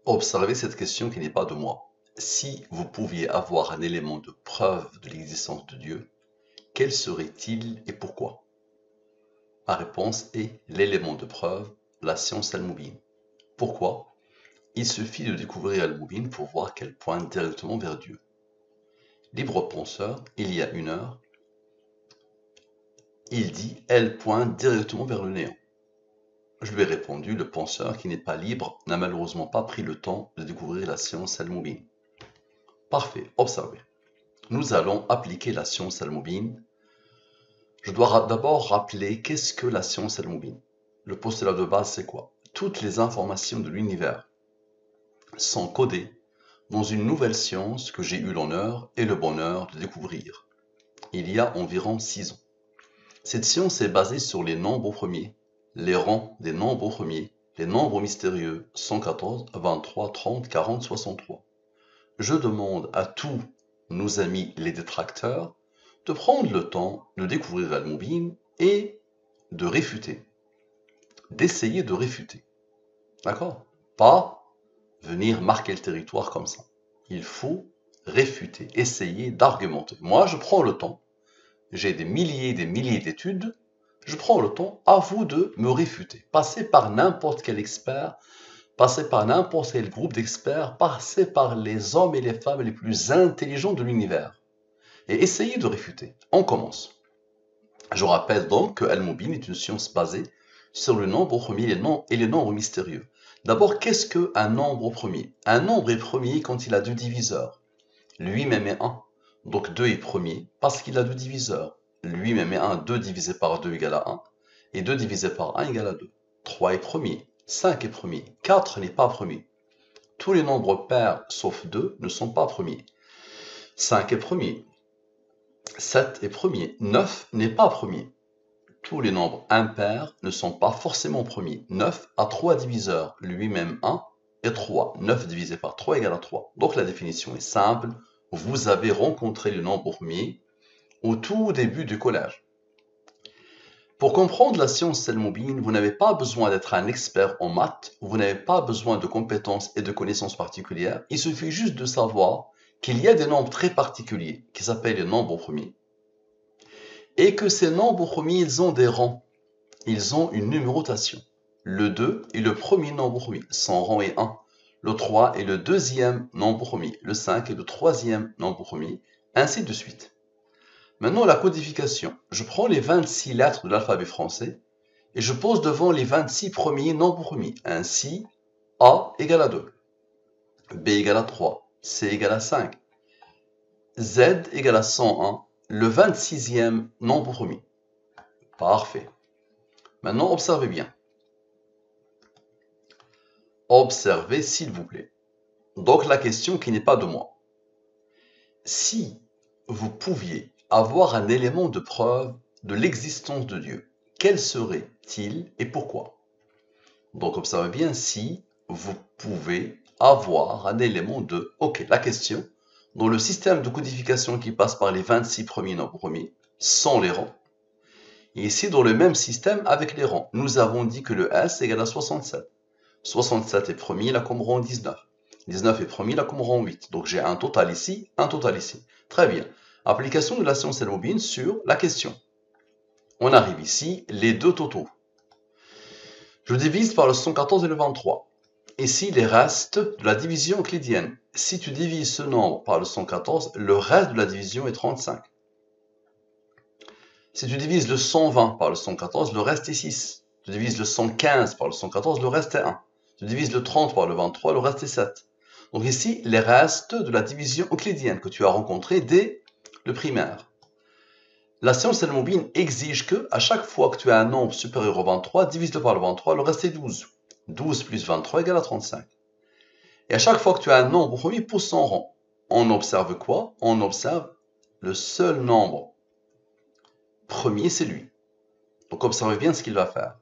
Observez cette question qui n'est pas de moi. Si vous pouviez avoir un élément de preuve de l'existence de Dieu, quel serait-il et pourquoi? Ma réponse est l'élément de preuve, la science al-Moubine. Pourquoi? Il suffit de découvrir al-Moubine pour voir qu'elle pointe directement vers Dieu. Libre penseur, il y a 1 heure, il dit elle pointe directement vers le néant. Je lui ai répondu, le penseur qui n'est pas libre n'a malheureusement pas pris le temps de découvrir la science al-Moubine. Parfait, observez. Nous allons appliquer la science al-Moubine. Je dois d'abord rappeler qu'est-ce que la science al-Moubine. Le postulat de base, c'est quoi? Toutes les informations de l'univers sont codées dans une nouvelle science que j'ai eu l'honneur et le bonheur de découvrir il y a environ 6 ans. Cette science est basée sur les nombres premiers, les rangs des nombres premiers, les nombres mystérieux 114, 23, 30, 40, 63. Je demande à tous nos amis les détracteurs de prendre le temps de découvrir al-Moubine et de réfuter, d'essayer de réfuter. D'accord? Pas venir marquer le territoire comme ça. Il faut réfuter, essayer d'argumenter. Moi, je prends le temps. J'ai des milliers et des milliers d'études. Je prends le temps, à vous de me réfuter. Passez par n'importe quel expert, passez par n'importe quel groupe d'experts, passez par les hommes et les femmes les plus intelligents de l'univers. Et essayez de réfuter. On commence. Je rappelle donc que al-Moubine est une science basée sur le nombre premier et les nombres mystérieux. D'abord, qu'est-ce qu'un nombre premier? Un nombre est premier quand il a 2 diviseurs. Lui-même est 1. Donc 2 est premier parce qu'il a 2 diviseurs. Lui-même est 1, 2 divisé par 2 égale à 1. Et 2 divisé par 1 égale à 2. 3 est premier, 5 est premier, 4 n'est pas premier. Tous les nombres pairs sauf 2 ne sont pas premiers. 5 est premier, 7 est premier, 9 n'est pas premier. Tous les nombres impairs ne sont pas forcément premiers. 9 a 3 diviseurs, lui-même 1 et 3. 9 divisé par 3 égale à 3. Donc la définition est simple. Vous avez rencontré le nombre premier au tout début du collège. Pour comprendre la science al-Moubine, vous n'avez pas besoin d'être un expert en maths, vous n'avez pas besoin de compétences et de connaissances particulières. Il suffit juste de savoir qu'il y a des nombres très particuliers qui s'appellent les nombres premiers et que ces nombres premiers, ils ont des rangs. Ils ont une numérotation. Le 2 est le premier nombre premier, son rang est 1. Le 3 est le deuxième nombre premier. Le 5 est le troisième nombre premier, ainsi de suite. Maintenant, la codification. Je prends les 26 lettres de l'alphabet français et je pose devant les 26 premiers nombres premiers. Ainsi, A égale à 2, B égale à 3, C égale à 5, Z égale à 101, le 26e nombre premier. Parfait. Maintenant, observez bien. Observez, s'il vous plaît. Donc, la question qui n'est pas de moi. Si vous pouviez avoir un élément de preuve de l'existence de Dieu, quel serait-il et pourquoi? Donc, observez bien si vous pouvez avoir un élément de... Ok, la question, dans le système de codification qui passe par les 26 premiers nombres premiers, sans les rangs, et ici, dans le même système avec les rangs, nous avons dit que le S égale à 67. 67 est premier, là comme rang 19. 19 est premier, là comme rang 8. Donc j'ai un total ici, un total ici. Très bien. Application de la science al-Moubine sur la question. On arrive ici, les deux totaux. Je divise par le 114 et le 23. Ici, les restes de la division euclidienne. Si tu divises ce nombre par le 114, le reste de la division est 35. Si tu divises le 120 par le 114, le reste est 6. Tu divises le 115 par le 114, le reste est 1. Tu divises le 30 par le 23, le reste est 7. Donc ici, les restes de la division euclidienne que tu as rencontré dès le primaire. La science al-Moubine exige que, à chaque fois que tu as un nombre supérieur au 23, divise-le par le 23, le reste est 12. 12 plus 23 égale à 35. Et à chaque fois que tu as un nombre premier, pousse son rang. On observe quoi? On observe le seul nombre premier, c'est lui. Donc observez bien ce qu'il va faire.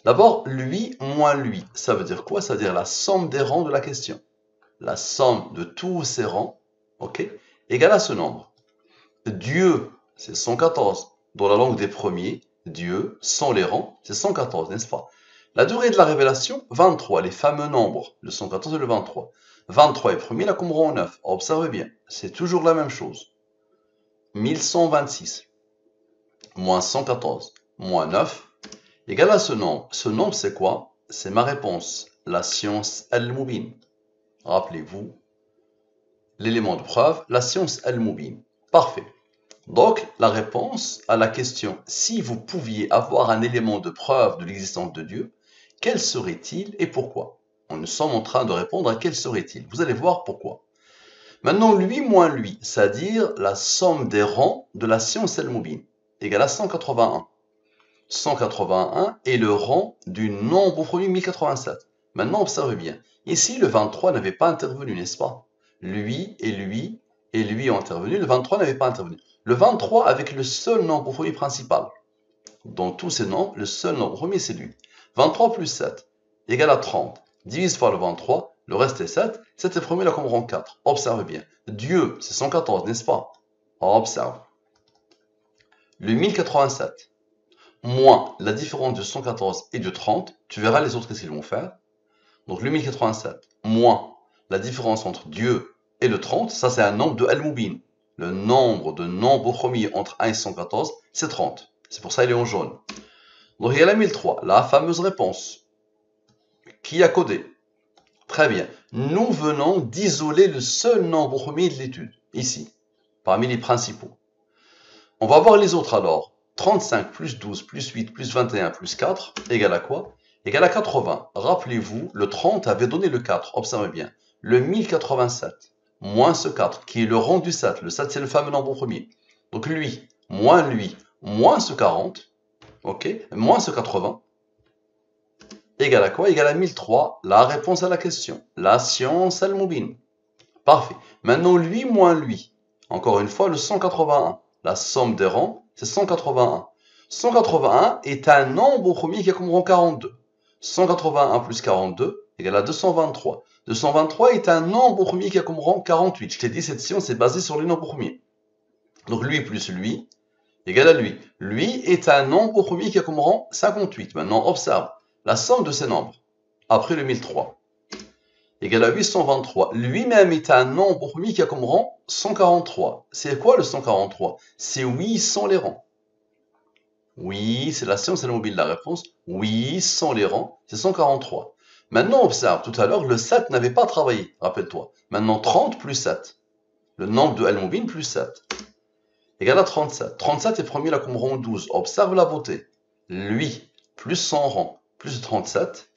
D'abord, lui moins lui, ça veut dire quoi? Ça veut dire la somme des rangs de la question. La somme de tous ces rangs, ok, égale à ce nombre. Dieu, c'est 114. Dans la langue des premiers, Dieu, sans les rangs, c'est 114, n'est-ce pas? La durée de la révélation, 23, les fameux nombres, le 114 et le 23. 23 est premier, la Qumran 9. Observez bien, c'est toujours la même chose. 1126 moins 114 moins 9 égale à ce nombre. Ce nombre, c'est quoi? C'est ma réponse, la science al-Mubin. Rappelez-vous, l'élément de preuve, la science al-Mubin. Parfait. Donc, la réponse à la question « Si vous pouviez avoir un élément de preuve de l'existence de Dieu, quel serait-il et pourquoi ?» Nous sommes en train de répondre à « Quel serait-il » Vous allez voir pourquoi. Maintenant, lui moins lui, c'est-à-dire la somme des rangs de la science al-Mubin, égale à 181. 181 est le rang du nombre au premier 1087. Maintenant, observez bien. Ici, le 23 n'avait pas intervenu, n'est-ce pas? Lui et lui ont intervenu. Le 23 n'avait pas intervenu. Le 23 avec le seul nombre au premier principal. Dans tous ces nombres, le seul nombre au premier, c'est lui. 23 plus 7 égale à 30. Divise par le 23, le reste est 7. 7 est premier, là comme rang 4. Observez bien. Dieu, c'est 114, n'est-ce pas? Observe. Le 1087 moins la différence de 114 et de 30, tu verras les autres qu'est-ce qu'ils vont faire. Donc le 1087 moins la différence entre Dieu et le 30, ça c'est un nombre de Al-Mubin. Le nombre de nombres premiers entre 1 et 114, c'est 30. C'est pour ça qu'il est en jaune. Donc il y a la 1003, la fameuse réponse. Qui a codé? Très bien. Nous venons d'isoler le seul nombre premier de l'étude, ici, parmi les principaux. On va voir les autres alors. 35 plus 12 plus 8 plus 21 plus 4 égale à quoi? Égale à 80. Rappelez-vous, le 30 avait donné le 4. Observez bien. Le 1087 moins ce 4 qui est le rang du 7. Le 7 c'est le fameux nombre premier. Donc lui, moins ce 40, ok, moins ce 80 égale à quoi? Égale à 1003. La réponse à la question. La science al-Mubin. Parfait. Maintenant lui moins lui. Encore une fois le 181. La somme des rangs, c'est 181. 181 est un nombre au premier qui a comme rang 42. 181 plus 42 égale à 223. 223 est un nombre au premier qui a comme rang 48. Je t'ai dit, cette science est basée sur les nombres premiers. Donc lui plus lui égale à lui. Lui est un nombre au premier qui a comme rang 58. Maintenant, observe la somme de ces nombres après le 1003 égale à 823. Lui-même est un nombre premier qui a comme rang 143. C'est quoi le 143? C'est oui sans les rangs. Oui, c'est la science al-Mubin la réponse. Oui, sans les rangs, c'est 143. Maintenant, observe, tout à l'heure, le 7 n'avait pas travaillé, rappelle-toi. Maintenant, 30 plus 7. Le nombre de al-Mubin plus 7. Égale à 37. 37 est premier là comme rang 12. Observe la beauté. Lui, plus 100 rangs, plus 37,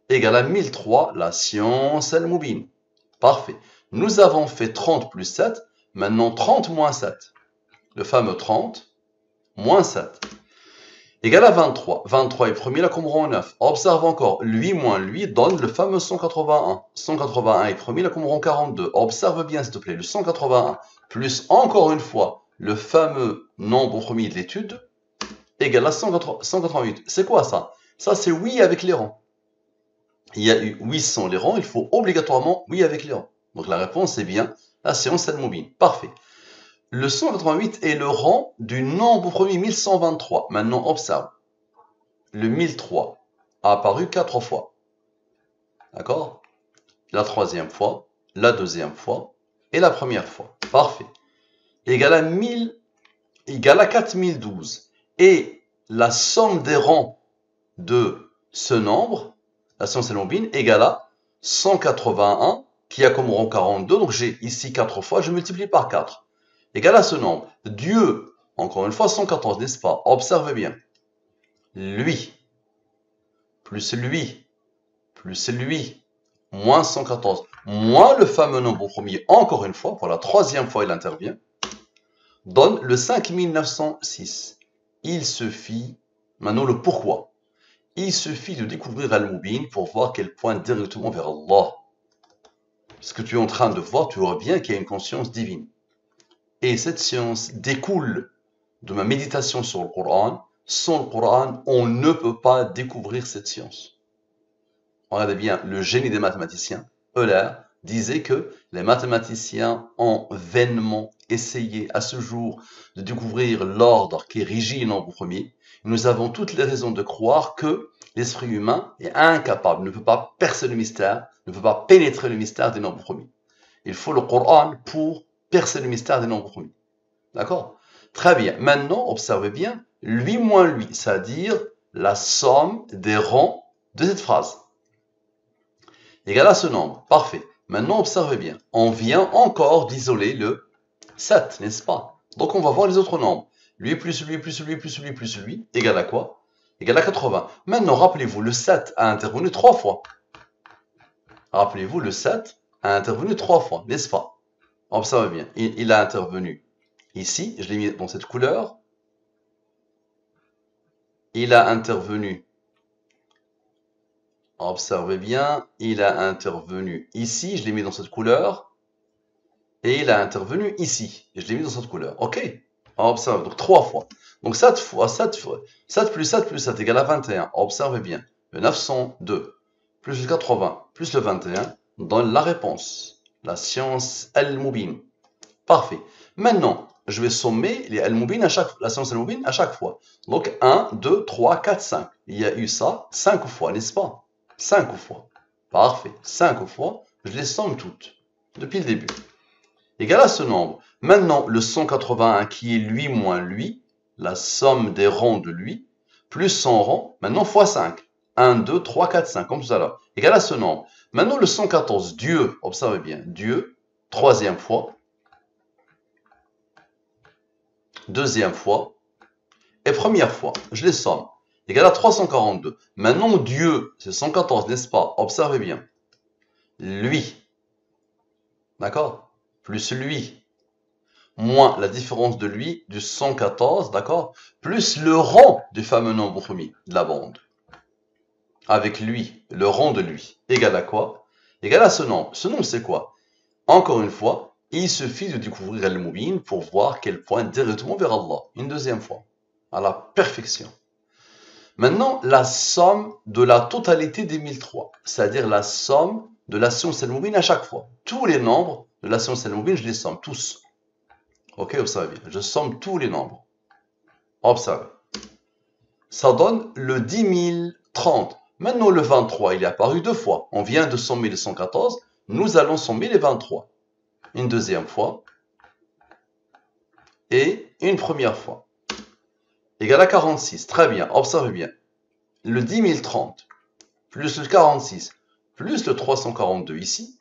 égale à 1003, la science al-Mubin. Parfait. Nous avons fait 30 plus 7. Maintenant, 30 moins 7. Le fameux 30 moins 7. Égale à 23. 23 est premier, là comme rang 9. Observe encore. Lui moins lui donne le fameux 181. 181 est premier, là comme rang 42. Observe bien, s'il te plaît. Le 181 plus encore une fois le fameux nombre premier de l'étude égale à 188. C'est quoi ça? Ça, c'est oui avec les rangs. Il y a eu oui sans les rangs. Il faut obligatoirement oui avec les rangs. Donc la réponse est bien la science al-Mubin. Parfait. Le 188 est le rang du nombre premier 1123. Maintenant, observe. Le 1003 a apparu 4 fois. D'accord? La troisième fois, la deuxième fois et la première fois. Parfait. Égale à 4012. Et la somme des rangs de ce nombre, la science al-Mubin, égale à 181 qui a comme rang 42. Donc j'ai ici 4 fois, je multiplie par 4. Égal à ce nombre. Dieu, encore une fois, 114, n'est-ce pas? Observez bien. Lui, plus lui, moins 114, moins le fameux nombre premier, encore une fois, pour la troisième fois il intervient, donne le 5906. Il suffit, maintenant le pourquoi. Il suffit de découvrir Al-Mubin pour voir qu'elle pointe directement vers Allah. Ce que tu es en train de voir, tu vois bien qu'il y a une conscience divine. Et cette science découle de ma méditation sur le Coran. Sans le Coran, on ne peut pas découvrir cette science. Regardez bien, le génie des mathématiciens, Euler, disait que les mathématiciens ont vainement essayé à ce jour de découvrir l'ordre qui régit le nombre premier. Nous avons toutes les raisons de croire que l'esprit humain est incapable, ne peut pas percer le mystère, ne peut pas pénétrer le mystère des nombres premiers. Il faut le Coran pour percer le mystère des nombres premiers. D'accord? Très bien. Maintenant, observez bien, lui moins lui, c'est-à-dire la somme des rangs de cette phrase. Égal à ce nombre. Parfait. Maintenant, observez bien. On vient encore d'isoler le 7, n'est-ce pas? Donc, on va voir les autres nombres. Lui plus lui plus lui plus lui plus lui, égal à quoi? Égal à 80. Maintenant, rappelez-vous, le 7 a intervenu 3 fois. Rappelez-vous, le 7 a intervenu 3 fois, n'est-ce pas? Observez bien. Il a intervenu ici, je l'ai mis dans cette couleur. Il a intervenu. Observez bien, il a intervenu ici, je l'ai mis dans cette couleur. Et il a intervenu ici, et je l'ai mis dans cette couleur. OK? Observez, donc 3 fois. Donc 7 fois 7 plus 7 plus 7 égale à 21. Observez bien, le 902 plus le 80 plus le 21 donne la réponse. La science al-Mubin. Parfait. Maintenant, je vais sommer les al-Mubin la science al-Mubin à chaque fois. Donc 1, 2, 3, 4, 5. Il y a eu ça 5 fois, n'est-ce pas? 5 fois. Parfait. 5 fois, je les somme toutes, depuis le début. Égal à ce nombre. Maintenant, le 181 qui est lui moins lui, la somme des rangs de lui, plus son rang, maintenant fois 5. 1, 2, 3, 4, 5, comme tout à l'heure. Égal à ce nombre. Maintenant, le 114, Dieu, observez bien, Dieu, troisième fois, deuxième fois, et première fois. Je les somme. Égal à 342. Maintenant, Dieu, c'est 114, n'est-ce pas? Observez bien. Lui. D'accord? Plus lui. Moins la différence de lui, du 114, d'accord? Plus le rang du fameux nombre premier de la bande. Avec lui, le rang de lui. Égal à quoi? Égal à ce nombre. Ce nombre, c'est quoi? Encore une fois, il suffit de découvrir Al-Mubin pour voir qu'elle pointe directement vers Allah. Une deuxième fois. À la perfection. Maintenant, la somme de la totalité des 1003. C'est-à-dire la somme de la science Al-Mubin à chaque fois. Tous les nombres de la science Al-Mubin, je les somme, tous. Ok, observez bien. Je somme tous les nombres. Observez. Ça donne le 10 030. Maintenant, le 23, il est apparu 2 fois. On vient de sommer les 114. Nous allons sommer les 23. Une deuxième fois. Et une première fois. Égal à 46. Très bien. Observez bien. Le 10 030 plus le 46 plus le 342 ici.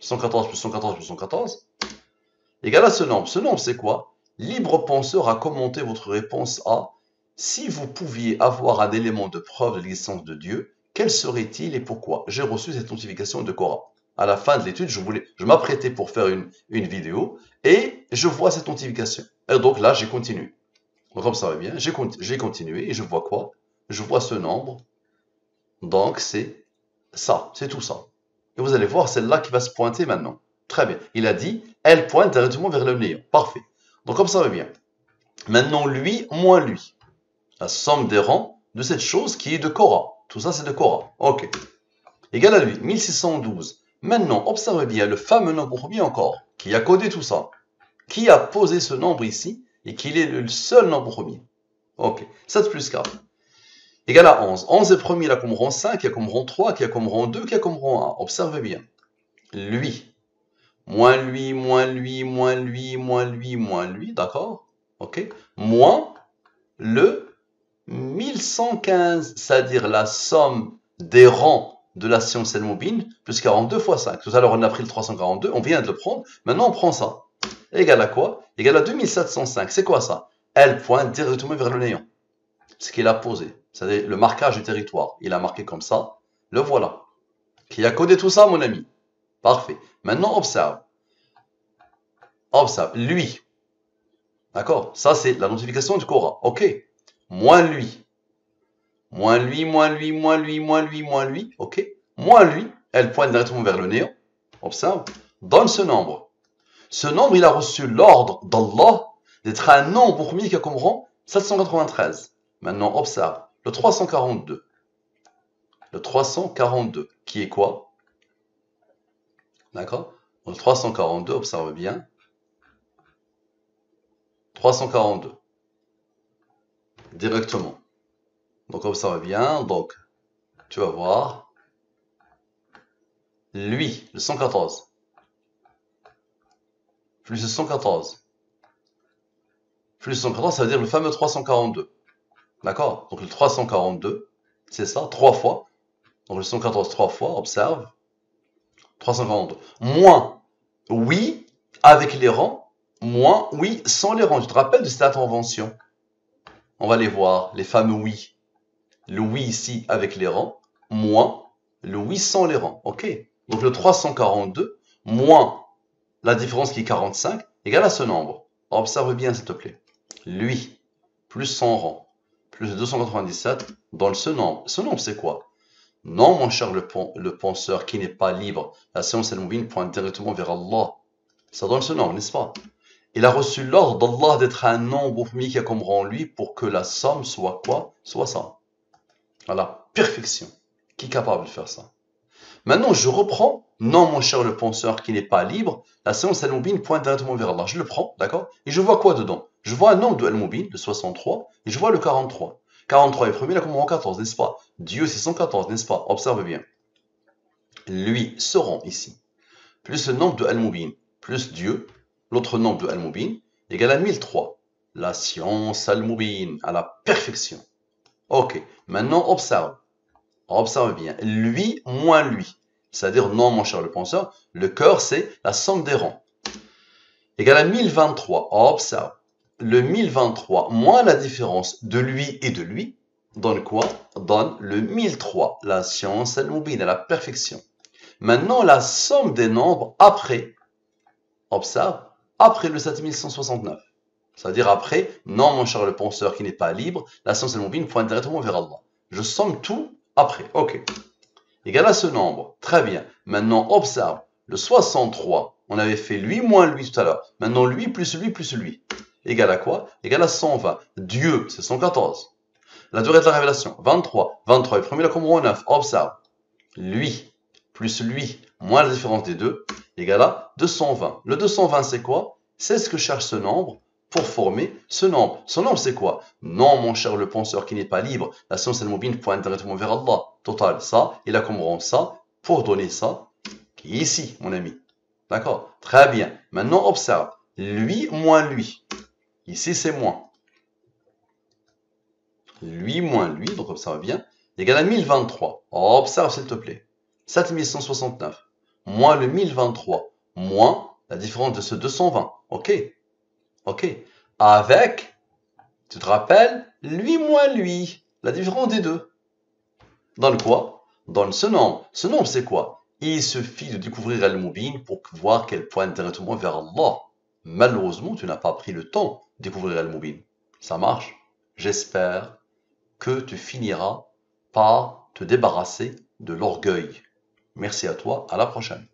114 plus 114 plus 114. Égal à ce nombre. Ce nombre, c'est quoi? Libre penseur a commenté votre réponse à « Si vous pouviez avoir un élément de preuve de l'existence de Dieu, quel serait-il et pourquoi ?» J'ai reçu cette notification de Cora. À la fin de l'étude, je m'apprêtais pour faire une vidéo et je vois cette notification. Et donc là, j'ai continué. Donc observez bien, j'ai continué et je vois quoi? Je vois ce nombre. Donc c'est ça, c'est tout ça. Et vous allez voir, c'est là qui va se pointer maintenant. Très bien. Il a dit, elle pointe directement vers le néant. Parfait. Donc observez bien. Maintenant, lui moins lui. La somme des rangs de cette chose qui est de Cora. Tout ça, c'est de Cora. OK. Égal à lui, 1612. Maintenant, observez bien le fameux nombre premier encore, qui a codé tout ça. Qui a posé ce nombre ici, et qu'il est le seul nombre premier. OK. 7 plus 4. Égal à 11. 11 est premier, il a comme rang 5, il a comme rang 3, qui a comme rang 2, qui a comme rang 1. Observez bien. Lui. Moins lui, moins lui, moins lui, moins lui, moins lui. D'accord? OK. Moins le 1115, c'est-à-dire la somme des rangs de la science Al-Mubin, plus 42 fois 5. Tout à l'heure, on a pris le 342, on vient de le prendre. Maintenant, on prend ça. Égal à quoi? Égal à 2705. C'est quoi ça? Elle pointe directement vers le néant. Ce qu'il a posé. C'est-à-dire le marquage du territoire. Il a marqué comme ça. Le voilà. Qui a codé tout ça, mon ami? Parfait. Maintenant, observe. Observe. Lui. D'accord? Ça, c'est la notification du Cora. OK. Moins lui. Moins lui, moins lui, moins lui, moins lui, moins lui. OK? Moins lui. Elle pointe directement vers le néant. Observe. Donne ce nombre. Ce nombre, il a reçu l'ordre d'Allah d'être un nombre premier qui a comme rang 793. Maintenant, observe. Le 342. Le 342, qui est quoi? D'accord? Le 342, observe bien. 342. Directement. Donc observe bien, donc tu vas voir, lui, le 114, plus le 114, plus le 114, ça veut dire le fameux 342. D'accord? Donc le 342, c'est ça, 3 fois. Donc le 114 3 fois, observe, 342. Moins, oui, avec les rangs, moins, oui, sans les rangs. Tu te rappelles de cette intervention? On va les voir, les fameux oui. Le oui ici avec les rangs, moins le oui sans les rangs. Ok? Donc le 342 moins la différence qui est 45 égale à ce nombre. Observe bien s'il te plaît. Lui plus son rang plus 297 dans ce nombre. Ce nombre c'est quoi? Non mon cher le penseur qui n'est pas libre. La science al-Mubin pointe directement vers Allah. Ça donne ce nombre, n'est-ce pas? Il a reçu l'ordre d'Allah d'être un nombre fini qui a comme rang lui pour que la somme soit quoi? Soit ça. Voilà, perfection. Qui est capable de faire ça? Maintenant, je reprends, non mon cher le penseur qui n'est pas libre, la séance Al-Mubin pointe directement vers Allah. Je le prends, d'accord? Et je vois quoi dedans? Je vois un nombre de Al-Mubin, le 63, et je vois le 43. 43 est premier, là comme en 14, n'est-ce pas? Dieu c'est 114, n'est-ce pas? Observe bien. Lui, ce rang ici, plus le nombre de Al-Mubin, plus Dieu, l'autre nombre de Al-Mubin, égale à 1003. La science Al-Mubin, à la perfection. Ok, maintenant observe. Observe bien. Lui moins lui. C'est-à-dire, non, mon cher le penseur, le cœur, c'est la somme des rangs. Égal à 1023. Observe. Le 1023 moins la différence de lui et de lui donne quoi? Donne le 1003. La science al-Mubin, à la perfection. Maintenant, la somme des nombres après, observe, après le 7169. C'est-à-dire après, non, mon cher le penseur qui n'est pas libre, la science al-Mubin pointe directement vers Allah. Je somme tout après. Ok. Égal à ce nombre. Très bien. Maintenant, observe. Le 63, on avait fait lui moins lui tout à l'heure. Maintenant, lui plus lui plus lui. Égal à quoi? Égal à 120. Dieu, c'est 114. La durée de la révélation, 23. 23 est premier, la commande 9. Observe. Lui plus lui moins la différence des deux, égal à 220. Le 220, c'est quoi? C'est ce que cherche ce nombre pour former ce nombre. Ce nombre, c'est quoi? Non, mon cher le penseur qui n'est pas libre, la science al-Mubin pointe directement vers Allah. Total, ça, il a comme rang ça, pour donner ça, qui est ici, mon ami. D'accord? Très bien. Maintenant, observe. Lui moins lui. Ici, c'est moins. Lui moins lui, donc observe bien, égal à 1023. Observe, s'il te plaît. 7169 moins le 1023 moins la différence de ce 220. Ok? Ok. Avec, tu te rappelles, lui moins lui. La différence des deux. Donne quoi? Donne ce nombre. Ce nombre, c'est quoi? Il suffit de découvrir Al-Mubin pour voir qu'elle pointe directement vers Allah. Malheureusement, tu n'as pas pris le temps de découvrir Al-Mubin. Ça marche? J'espère que tu finiras par te débarrasser de l'orgueil. Merci à toi, à la prochaine.